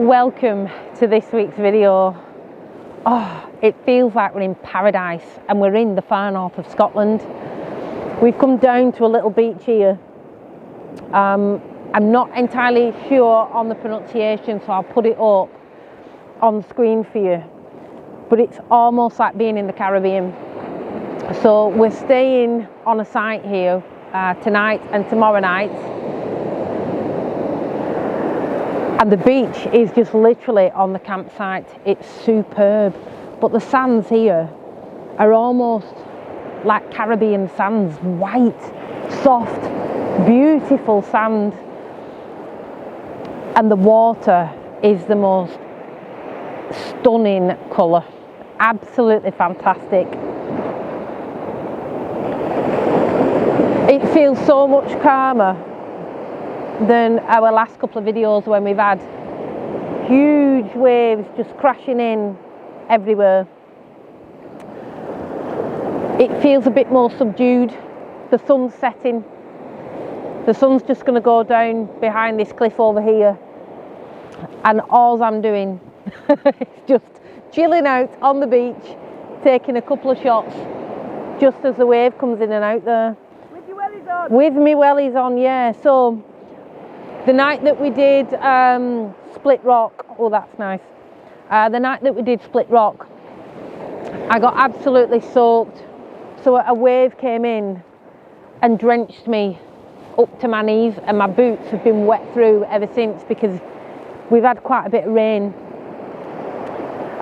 welcome to this week's video. Oh, it feels like we're in paradise and we're in the far north of Scotland. We've come down to a little beach here. I'm not entirely sure on the pronunciation, so I'll put it up on the screen for you. But it's almost like being in the Caribbean. So we're staying on a site here tonight and tomorrow night. And the beach is just literally on the campsite. It's superb. But the sands here are almost like Caribbean sands. White, soft, beautiful sand. And the water is the most stunning colour. Absolutely fantastic. It feels so much calmer than our last couple of videos when we've had huge waves just crashing in everywhere. It feels a bit more subdued. The sun's setting. The sun's just going to go down behind this cliff over here, and all I'm doing is just chilling out on the beach, taking a couple of shots just as the wave comes in and out there. With your wellies on? With me wellies on, yeah. So the night that we did Split Rock, oh that's nice. The night that we did Split Rock, I got absolutely soaked. So a wave came in and drenched me up to my knees, and my boots have been wet through ever since because we've had quite a bit of rain.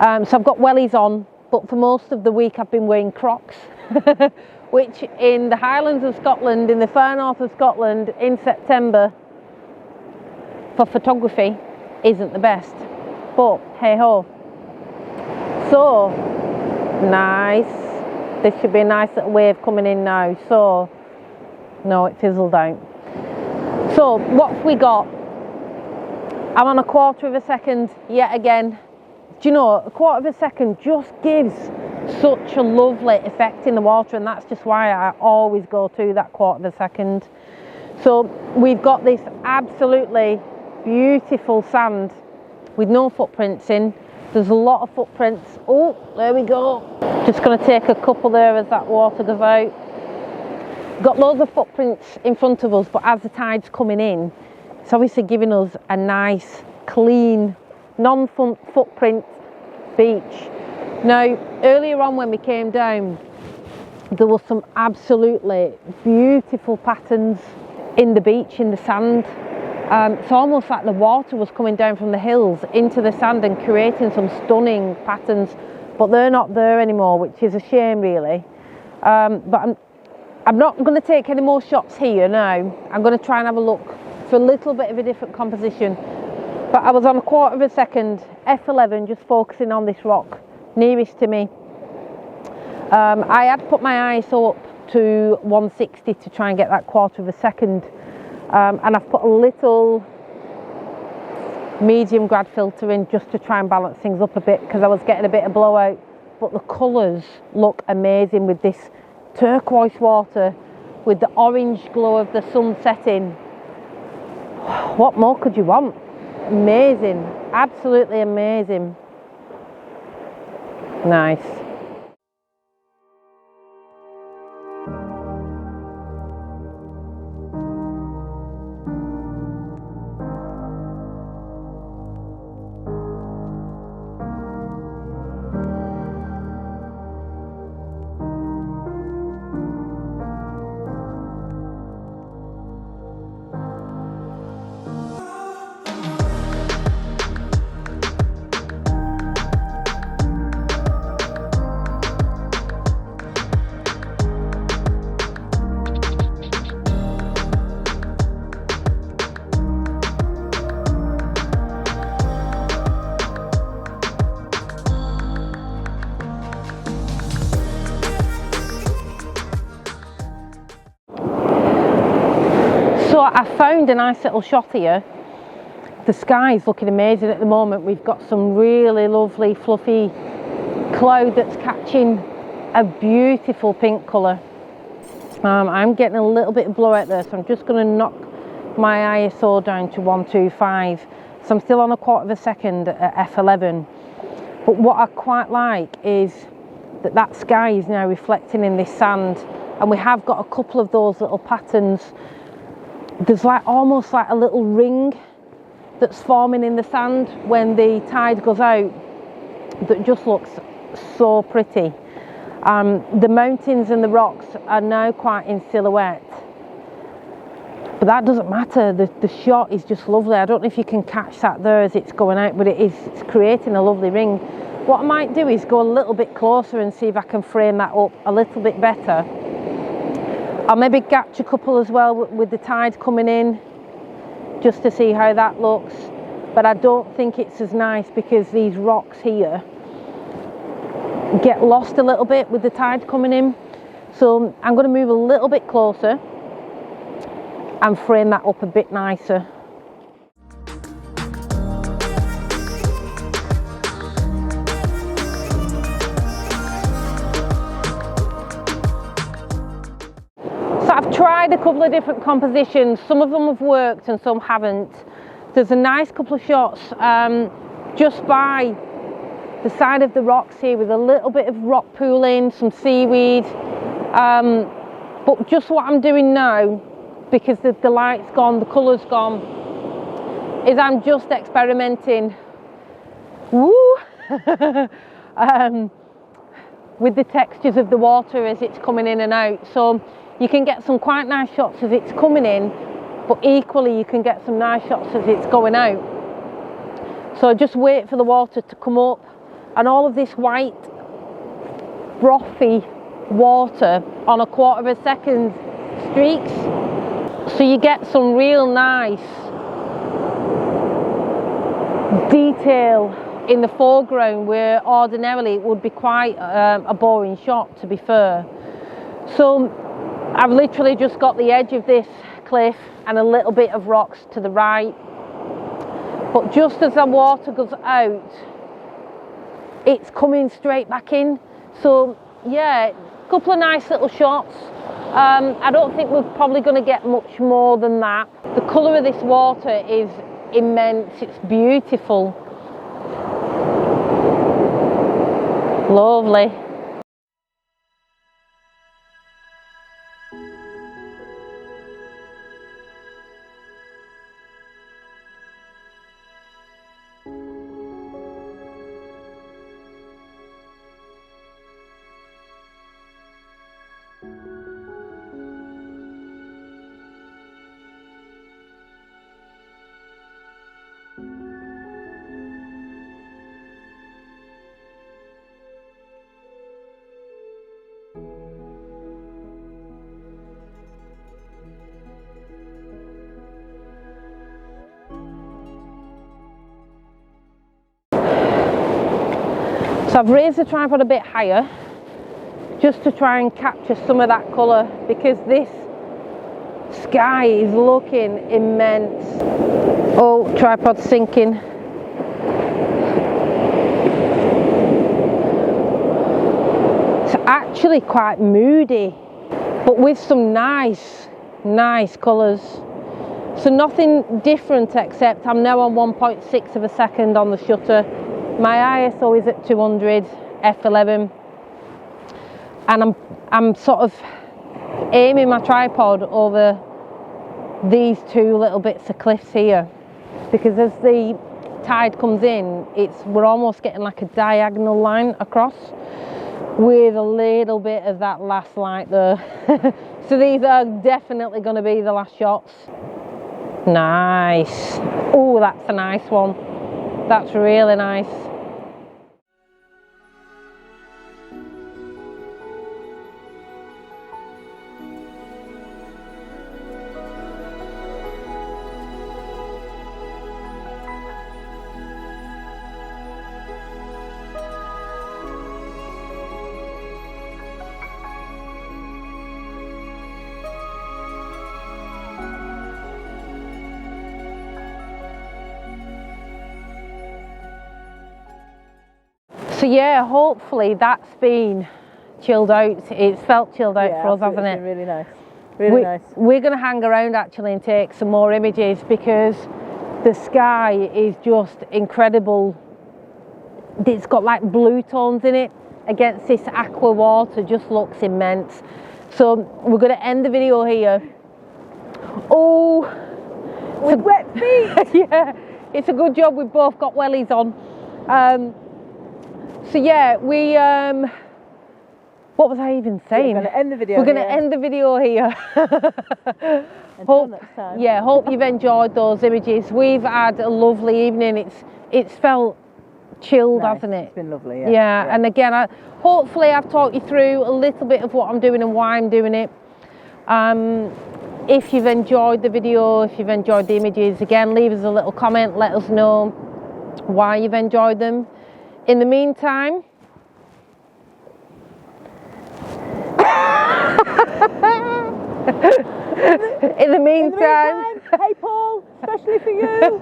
So I've got wellies on, but for most of the week I've been wearing Crocs, which in the Highlands of Scotland, in the far north of Scotland, in September, for photography isn't the best, but hey ho. So nice, this should be a nice little wave coming in now. So no, it fizzled out. So what have we got? I'm on a quarter of a second yet again. Do you know, a quarter of a second just gives such a lovely effect in the water, and that's just why I always go to that quarter of a second. So we've got this absolutely beautiful sand with no footprints in. There's a lot of footprints. Oh, there we go. Just going to take a couple there as that water goes out. Got loads of footprints in front of us, but as the tide's coming in, it's obviously giving us a nice, clean, non-footprint beach. Now, earlier on when we came down, there was some absolutely beautiful patterns in the beach, in the sand. It's almost like the water was coming down from the hills into the sand and creating some stunning patterns, but they're not there anymore, which is a shame really. But I'm not going to take any more shots here now. I'm going to try and have a look for a little bit of a different composition. But I was on a quarter of a second, f11, just focusing on this rock nearest to me. I had put my ISO up to 160 to try and get that quarter of a second. And I've put a little medium grad filter in just to try and balance things up a bit because I was getting a bit of blowout. But the colours look amazing with this turquoise water, with the orange glow of the sun setting. What more could you want? Amazing, absolutely amazing. Nice. So I found a nice little shot here. The sky's looking amazing at the moment. We've got some really lovely fluffy cloud that's catching a beautiful pink colour. I'm getting a little bit of blowout there, so I'm just going to knock my ISO down to 125. So I'm still on 1/4 of a second at f11. But what I quite like is that sky is now reflecting in this sand, and we have got a couple of those little patterns. There's like almost like a little ring that's forming in the sand when the tide goes out that just looks so pretty. The mountains and the rocks are now quite in silhouette, but that doesn't matter. The shot is just lovely. I don't know if you can catch that there as it's going out, but it's creating a lovely ring. What I might do is go a little bit closer and see if I can frame that up a little bit better. I'll maybe catch a couple as well with the tide coming in, just to see how that looks. But I don't think it's as nice because these rocks here get lost a little bit with the tide coming in. So I'm going to move a little bit closer and frame that up a bit nicer. So I've tried a couple of different compositions. Some of them have worked and some haven't. There's a nice couple of shots just by the side of the rocks here with a little bit of rock pooling, some seaweed. But just what I'm doing now, because the light's gone, the colour's gone, is I'm just experimenting with the textures of the water as it's coming in and out. So you can get some quite nice shots as it's coming in, but equally you can get some nice shots as it's going out. So just wait for the water to come up, and all of this white frothy water on 1/4 of a second streaks, so you get some real nice detail in the foreground where ordinarily it would be quite a boring shot, to be fair. So I've literally just got the edge of this cliff and a little bit of rocks to the right, but just as the water goes out, it's coming straight back in. So yeah, a couple of nice little shots. I don't think we're probably going to get much more than that. The colour of this water is immense, it's beautiful. Lovely. So I've raised the tripod a bit higher just to try and capture some of that colour, because this sky is looking immense. Oh, tripod's sinking. It's actually quite moody, but with some nice colours. So nothing different, except I'm now on 1.6 of a second on the shutter. My ISO is at 200 f11, and I'm sort of aiming my tripod over these two little bits of cliffs here, because as the tide comes in, we're almost getting like a diagonal line across with a little bit of that last light there. So these are definitely going to be the last shots. Nice. Oh, that's a nice one. That's really nice. So yeah, hopefully that's been chilled out. It's felt chilled out for us, hasn't it? It's been really nice. Really nice. We're going to hang around actually and take some more images, because The sky is just incredible. It's got like blue tones in it against this aqua water, just looks immense. So we're going to end the video here. Oh, with wet feet. yeah, it's a good job we've both got wellies on. So yeah, we what was I even saying? We're going to end the video. We're going to end the video here. Until next time. Yeah, hope you've enjoyed those images. We've had a lovely evening. It's felt chilled, Nice. Hasn't it? It's been lovely. Yeah. And again, hopefully I've talked you through a little bit of what I'm doing and why I'm doing it. If you've enjoyed the video, if you've enjoyed the images, again, leave us a little comment, let us know why you've enjoyed them. In the meantime, in the meantime, hey Paul, especially for you.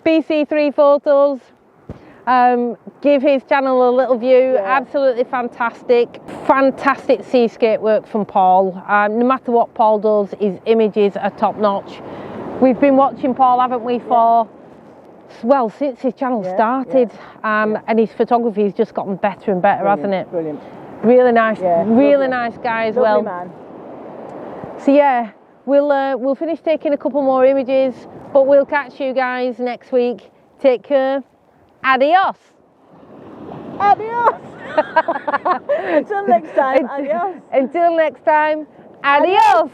BC3 Photos, give his channel a little view. Yeah. Absolutely fantastic seascape work from Paul. No matter what Paul does, his images are top notch. We've been watching Paul, haven't we, for well, since his channel started, and his photography has just gotten better and better, hasn't it? Brilliant. Really nice, really nice guy as well. Man. So yeah, we'll finish taking a couple more images, but we'll catch you guys next week. Take care. Adios. Adios. Until next time. Adios. Until next time. Adios.